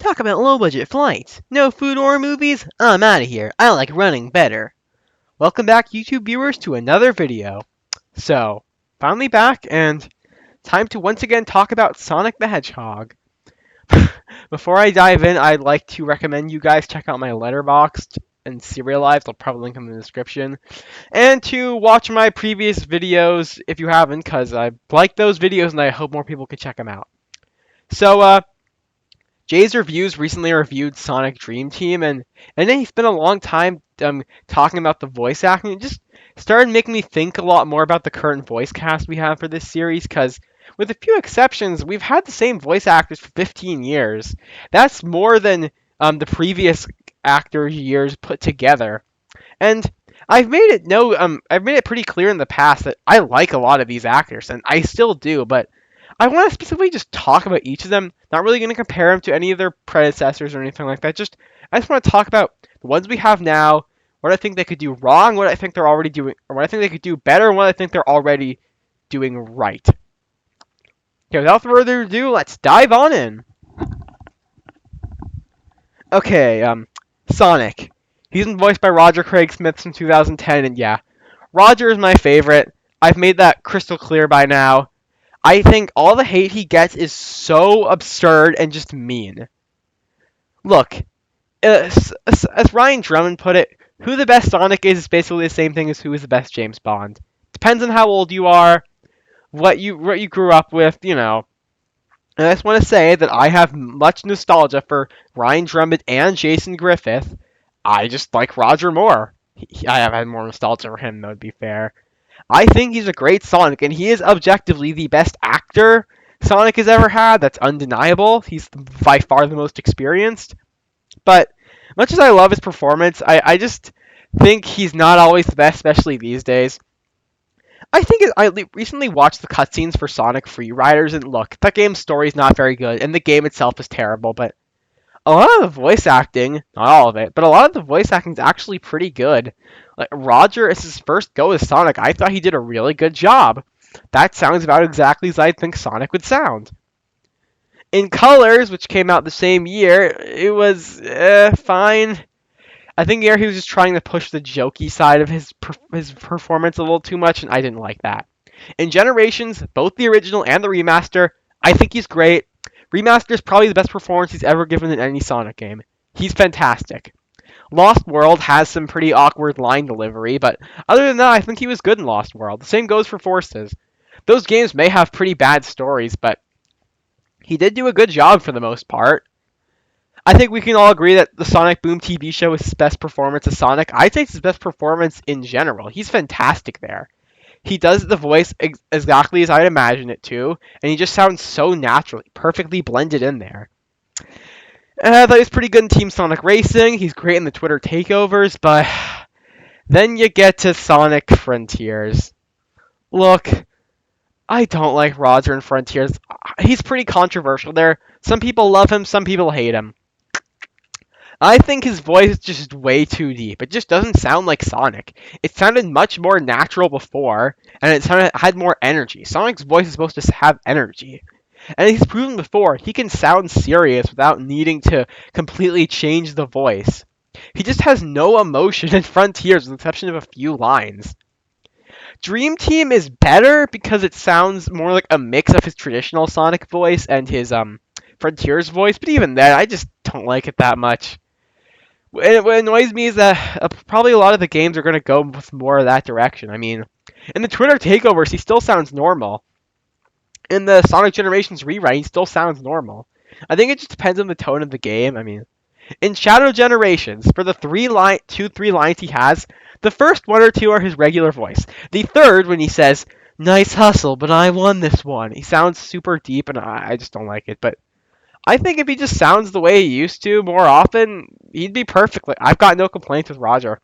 Talk about low-budget flights. No food or movies? I'm out of here. I like running better. Welcome back, YouTube viewers, to another video. So, finally back, and time to once again talk about Sonic the Hedgehog. Before I dive in, I'd like to recommend you guys check out my Letterboxd and Serialized. I'll probably link them in the description. And to watch my previous videos if you haven't, because I like those videos and I hope more people can check them out. So, Jay's Reviews recently reviewed Sonic Dream Team, and then he spent a long time talking about the voice acting. It just started making me think a lot more about the current voice cast we have for this series, because with a few exceptions, we've had the same voice actors for 15 years. That's more than the previous actors' years put together. And I've made it pretty clear in the past that I like a lot of these actors, and I still do, but I want to specifically just talk about each of them. Not really going to compare them to any of their predecessors or anything like that. I just want to talk about the ones we have now, what I think they could do wrong, what I think they're already doing, or what I think they could do better, and what I think they're already doing right. Okay, without further ado, let's dive on in. Okay, Sonic. He's been voiced by Roger Craig Smith since 2010, and yeah, Roger is my favorite. I've made that crystal clear by now. I think all the hate he gets is so absurd and just mean. Look, as Ryan Drummond put it, who the best Sonic is basically the same thing as who is the best James Bond. Depends on how old you are, what you grew up with, you know. And I just want to say that I have much nostalgia for Ryan Drummond and Jason Griffith. I just like Roger more. I have had more nostalgia for him, though, to be fair. I think he's a great Sonic, and he is objectively the best actor Sonic has ever had. That's undeniable. He's by far the most experienced. But much as I love his performance, I just think he's not always the best, especially these days. I recently watched the cutscenes for Sonic Free Riders, and look, that game's story is not very good, and the game itself is terrible, but a lot of the voice acting, not all of it, but a lot of the voice acting is actually pretty good. Like Roger, as his first go as Sonic, I thought he did a really good job. That sounds about exactly as I think Sonic would sound. In Colors, which came out the same year, it was fine. I think here he was just trying to push the jokey side of his performance a little too much, and I didn't like that. In Generations, both the original and the remaster, I think he's great. Remaster is probably the best performance he's ever given in any Sonic game. He's fantastic. Lost World has some pretty awkward line delivery, but other than that, I think he was good in Lost World. The same goes for Forces. Those games may have pretty bad stories, but he did do a good job for the most part. I think we can all agree that the Sonic Boom TV show is his best performance as Sonic. I'd say it's his best performance in general. He's fantastic there. He does the voice exactly as I'd imagine it to, and he just sounds so naturally, perfectly blended in there. I thought he was pretty good in Team Sonic Racing. He's great in the Twitter takeovers, but then you get to Sonic Frontiers. Look, I don't like Roger in Frontiers. He's pretty controversial there. Some people love him, some people hate him. I think his voice is just way too deep. It just doesn't sound like Sonic. It sounded much more natural before, and had more energy. Sonic's voice is supposed to have energy. And he's proven before, he can sound serious without needing to completely change the voice. He just has no emotion in Frontiers with the exception of a few lines. Dream Team is better because it sounds more like a mix of his traditional Sonic voice and his Frontiers voice, but even then, I just don't like it that much. What annoys me is that probably a lot of the games are going to go with more of that direction. I mean, in the Twitter takeovers, he still sounds normal. In the Sonic Generations rewrite, he still sounds normal. I think it just depends on the tone of the game. I mean, in Shadow Generations, for the three lines he has, the first one or two are his regular voice. The third, when he says, "Nice hustle, but I won this one," he sounds super deep, and I just don't like it. But I think if he just sounds the way he used to more often, he'd be perfect. Like, I've got no complaints with Roger.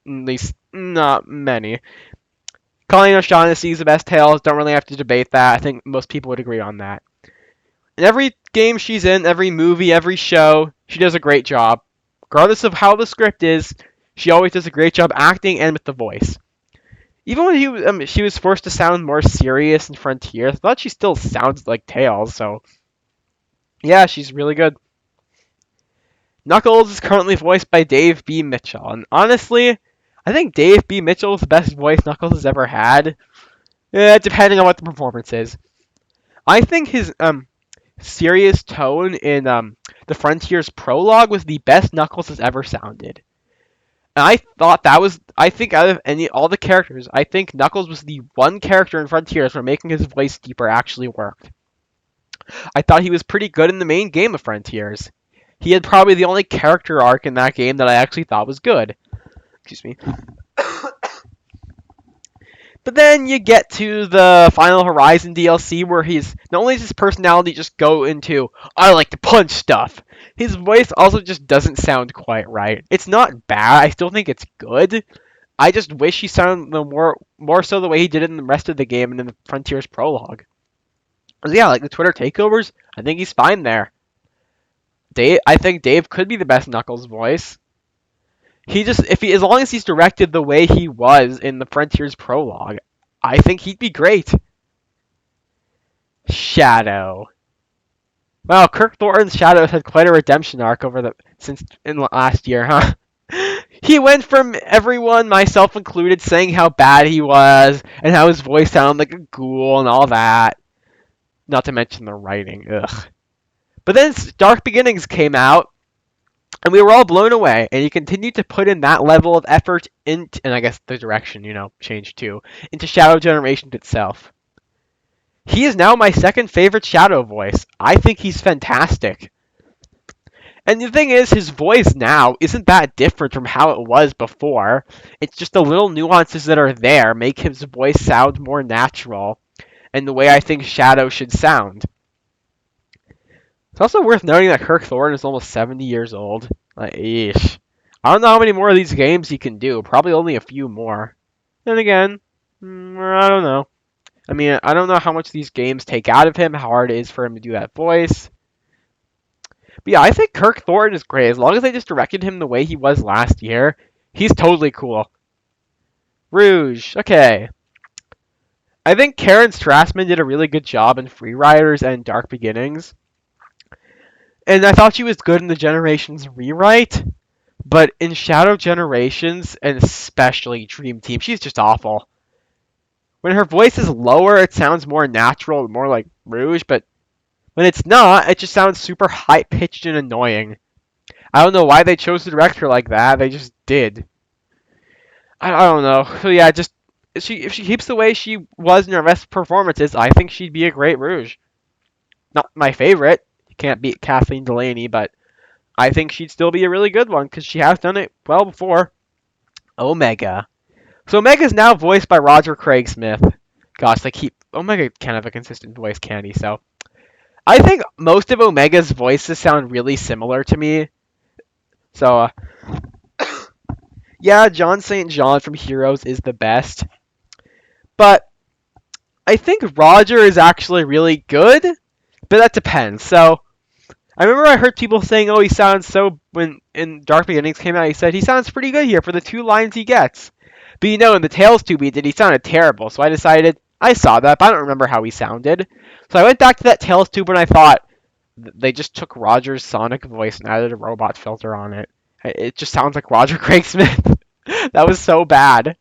At least, not many. Colleen O'Shaughnessy is the best Tails. Don't really have to debate that. I think most people would agree on that. In every game she's in, every movie, every show, she does a great job. Regardless of how the script is, she always does a great job acting and with the voice. Even when she was forced to sound more serious in Frontier, I thought she still sounds like Tails, so yeah, she's really good. Knuckles is currently voiced by Dave B. Mitchell, and honestly, I think Dave B. Mitchell is the best voice Knuckles has ever had. Depending on what the performance is. I think his serious tone in the Frontiers prologue was the best Knuckles has ever sounded. And I thought that was, I think out of all the characters, I think Knuckles was the one character in Frontiers where making his voice deeper actually worked. I thought he was pretty good in the main game of Frontiers. He had probably the only character arc in that game that I actually thought was good. Excuse me. But then you get to the Final Horizon DLC where he's not only does his personality just go into I like to punch stuff, his voice also just doesn't sound quite right. It's not bad. I still think it's good. I just wish he sounded more so the way he did it in the rest of the game and in the Frontiers prologue. Yeah, like the Twitter takeovers, I think he's fine there. I think Dave could be the best Knuckles voice. As long as he's directed the way he was in the Frontiers prologue, I think he'd be great. Shadow. Wow, Kirk Thornton's Shadow had quite a redemption arc since in last year, huh? He went from everyone, myself included, saying how bad he was and how his voice sounded like a ghoul and all that. Not to mention the writing. Ugh. But then Dark Beginnings came out, and we were all blown away, and he continued to put in that level of effort into, and I guess the direction, changed too, into Shadow Generation itself. He is now my second favorite Shadow voice. I think he's fantastic. And the thing is, his voice now isn't that different from how it was before. It's just the little nuances that are there make his voice sound more natural, and the way I think Shadow should sound. It's also worth noting that Kirk Thornton is almost 70 years old. Like, eesh. I don't know how many more of these games he can do. Probably only a few more. Then again, I don't know. I mean, I don't know how much these games take out of him, how hard it is for him to do that voice. But yeah, I think Kirk Thornton is great. As long as they just directed him the way he was last year, he's totally cool. Rouge. Okay. I think Karen Strassman did a really good job in Free Riders and Dark Beginnings. And I thought she was good in the Generations rewrite, but in Shadow Generations, and especially Dream Team, she's just awful. When her voice is lower, it sounds more natural, more like Rouge, but when it's not, it just sounds super high-pitched and annoying. I don't know why they chose to direct her like that, they just did. I don't know. So yeah, if she keeps the way she was in her best performances, I think she'd be a great Rouge. Not my favorite. You can't beat Kathleen Delaney, but I think she'd still be a really good one because she has done it well before. Omega. So Omega's now voiced by Roger Craig Smith. Gosh, Omega can't have a consistent voice, can he? So I think most of Omega's voices sound really similar to me. So yeah, John St. John from Heroes is the best. But I think Roger is actually really good, but that depends. So I remember I heard people saying, "Oh, he sounds so." When in Dark Beginnings came out, he said he sounds pretty good here for the 2 lines he gets. But in the Tales 2 he did, he sounded terrible. So I decided I saw that, but I don't remember how he sounded. So I went back to that Tales 2 and I thought they just took Roger's Sonic voice and added a robot filter on it. It just sounds like Roger Craig Smith. That was so bad.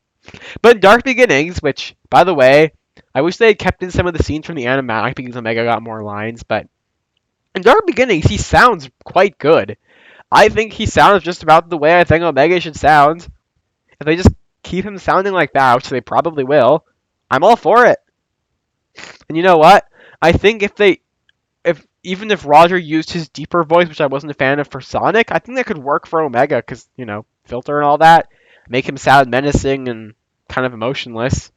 But in Dark Beginnings, which by the way, I wish they had kept in some of the scenes from the animatic because Omega got more lines, but in Dark Beginnings, he sounds quite good. I think he sounds just about the way I think Omega should sound. If they just keep him sounding like that, which they probably will, I'm all for it. And you know what? I think even if Roger used his deeper voice, which I wasn't a fan of for Sonic, I think that could work for Omega because, filter and all that, make him sound menacing and kind of emotionless.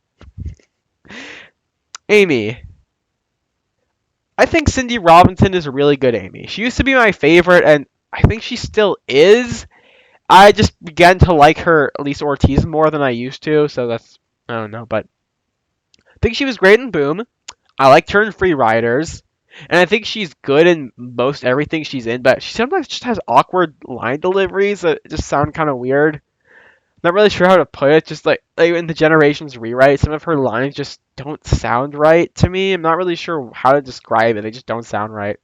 Amy. I think Cindy Robinson is a really good Amy. She used to be my favorite, and I think she still is. I just began to like her, Elisa Ortiz, more than I used to, so I don't know, but I think she was great in Boom. I liked her in Free Riders, and I think she's good in most everything she's in, but she sometimes just has awkward line deliveries that just sound kind of weird. Not really sure how to put it, just like in the Generations rewrite, some of her lines just don't sound right to me. I'm not really sure how to describe it, they just don't sound right.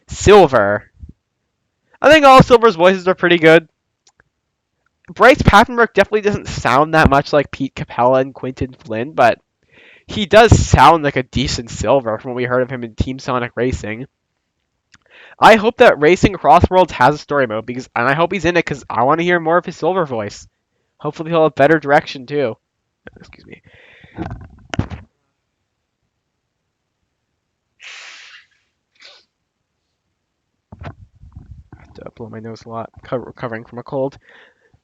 Silver. I think all Silver's voices are pretty good. Bryce Papenbrook definitely doesn't sound that much like Pete Capella and Quinton Flynn, but he does sound like a decent Silver from what we heard of him in Team Sonic Racing. I hope that Racing Across Worlds has a story mode and I hope he's in it because I want to hear more of his Silver voice. Hopefully he'll have better direction too. Excuse me. I have to blow my nose a lot, recovering from a cold.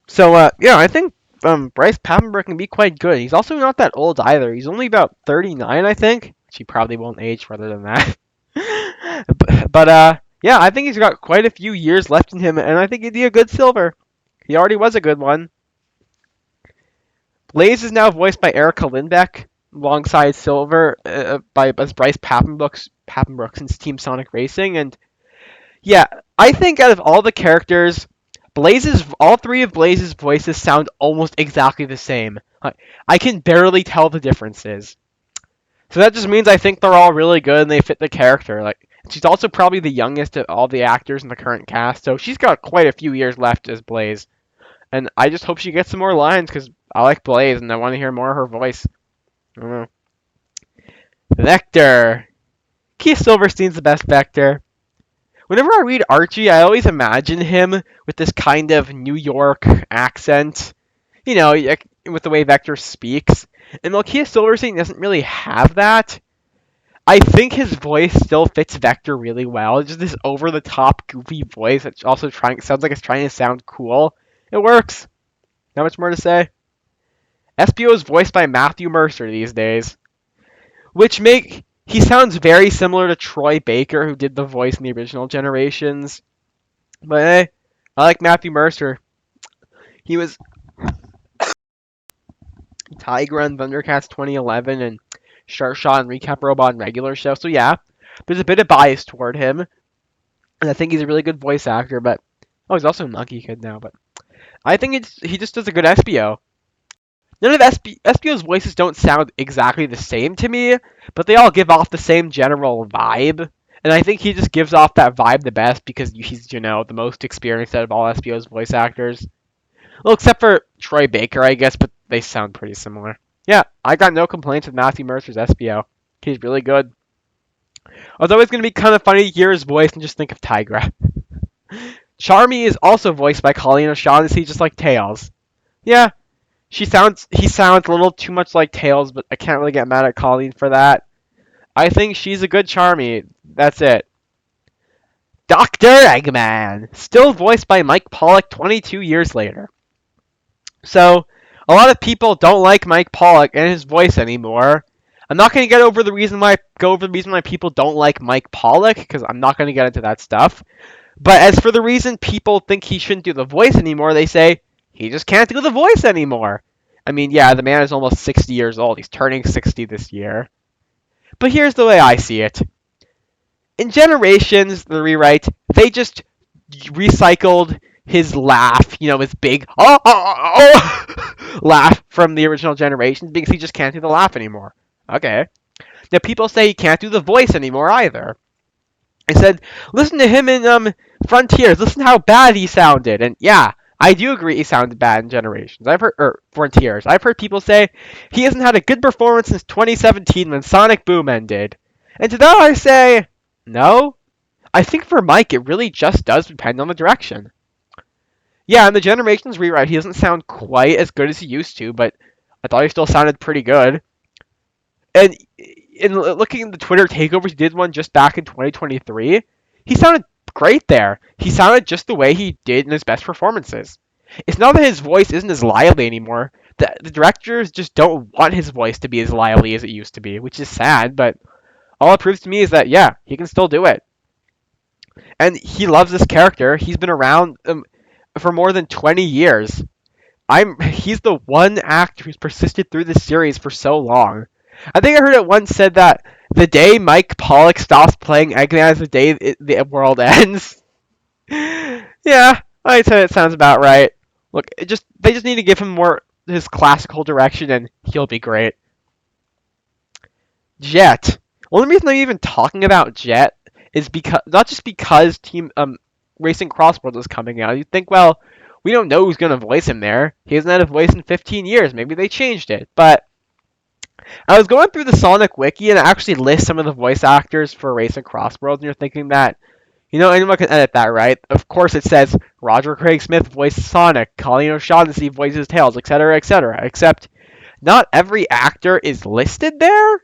So yeah, I think Bryce Papenbrook can be quite good. He's also not that old either. He's only about 39, I think. He probably won't age further than that. but yeah, I think he's got quite a few years left in him, and I think he'd be a good Silver. He already was a good one. Blaze is now voiced by Erica Lindbeck, alongside Silver as Bryce Papenbrook since Team Sonic Racing, and yeah, I think out of all the characters, all three of Blaze's voices sound almost exactly the same. I can barely tell the differences. So that just means I think they're all really good and they fit the character. Like, she's also probably the youngest of all the actors in the current cast, so she's got quite a few years left as Blaze. And I just hope she gets some more lines because I like Blaze and I want to hear more of her voice. I don't know. Vector. Keith Silverstein's the best Vector. Whenever I read Archie, I always imagine him with this kind of New York accent, you know, with the way Vector speaks. And Malkia Silverstein doesn't really have that. I think his voice still fits Vector really well. It's just this over-the-top, goofy voice that also sounds like it's trying to sound cool. It works. Not much more to say. Espio is voiced by Matthew Mercer these days, he sounds very similar to Troy Baker, who did the voice in the original Generations. But hey, I like Matthew Mercer. He was Tigra in Thundercats 2011 and Shark Shot and Recap Robot and regular show. So yeah, there's a bit of bias toward him. And I think he's a really good voice actor, but he's also a Monkey Kid now, but I think he just does a good Espio. None of Espio's voices don't sound exactly the same to me, but they all give off the same general vibe. And I think he just gives off that vibe the best because he's, the most experienced out of all Espio's voice actors. Well, except for Troy Baker, I guess, but they sound pretty similar. Yeah, I got no complaints with Matthew Mercer's Espio. He's really good. Although it's going to be kind of funny to hear his voice and just think of Tigra. Charmy is also voiced by Colleen O'Shaughnessy, just like Tails. Yeah, he sounds a little too much like Tails, but I can't really get mad at Colleen for that. I think she's a good Charmy. That's it. Dr. Eggman, still voiced by Mike Pollock 22 years later. So, a lot of people don't like Mike Pollock and his voice anymore. I'm not going to go over the reason why people don't like Mike Pollock, because I'm not going to get into that stuff. But as for the reason people think he shouldn't do the voice anymore, they say, he just can't do the voice anymore. I mean, yeah, the man is almost 60 years old. He's turning 60 this year. But here's the way I see it. In Generations, the rewrite, they just recycled his laugh, his big laugh from the original Generations because he just can't do the laugh anymore. Okay. Now people say he can't do the voice anymore either. I said, listen to him in Frontiers. Listen how bad he sounded. And yeah, I do agree he sounded bad in Generations. Frontiers. I've heard people say he hasn't had a good performance since 2017 when Sonic Boom ended. And to that I say, no. I think for Mike, it really just does depend on the direction. Yeah, in the Generations rewrite, he doesn't sound quite as good as he used to, but I thought he still sounded pretty good. And in looking at the Twitter takeovers, he did one just back in 2023. He sounded great there. He sounded just the way he did in his best performances. It's not that his voice isn't as lively anymore. The directors just don't want his voice to be as lively as it used to be, which is sad, but all it proves to me is that, yeah, he can still do it. And he loves this character. He's been around for more than 20 years. He's the one actor who's persisted through the series for so long. I think I heard it once said that the day Mike Pollock stops playing Eggman is the day the world ends. Yeah, I'd say it sounds about right. Look, they just need to give him more his classical direction and he'll be great. Jet. Only reason I'm even talking about Jet is because not just because Racing Crossworld is coming out. You'd think, well, we don't know who's going to voice him there. He hasn't had a voice in 15 years. Maybe they changed it. But I was going through the Sonic Wiki and it actually lists some of the voice actors for Racing Crossworld, and you're thinking that, anyone can edit that, right? Of course it says Roger Craig Smith voices Sonic, Colleen O'Shaughnessy voices Tails, etc., etc., except not every actor is listed there?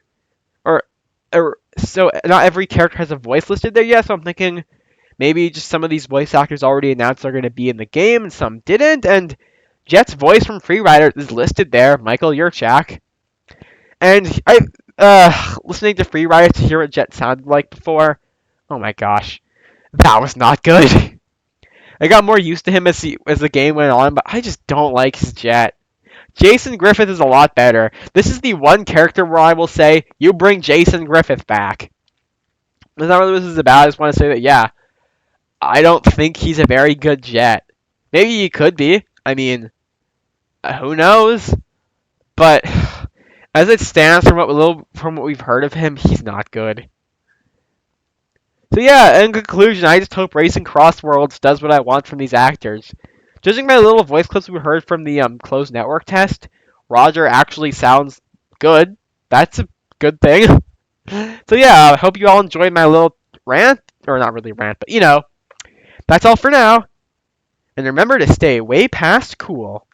Or so not every character has a voice listed there yet, so I'm thinking maybe just some of these voice actors already announced are going to be in the game and some didn't, and Jet's voice from Free Rider is listed there, Michael Yurchak. And listening to Free Rider to hear what Jet sounded like before, oh my gosh, that was not good. I got more used to him as the game went on, but I just don't like his Jet. Jason Griffith is a lot better. This is the one character where I will say, you bring Jason Griffith back. That's not what this is about. I just want to say that, yeah, I don't think he's a very good Jet. Maybe he could be. I mean, who knows? But as it stands, from what we've heard of him, he's not good. So yeah, in conclusion, I just hope Racing Crossworlds does what I want from these actors. Judging by the little voice clips we heard from the closed network test, Roger actually sounds good. That's a good thing. So yeah, I hope you all enjoyed my little rant, or not really rant, but that's all for now. And remember to stay way past cool.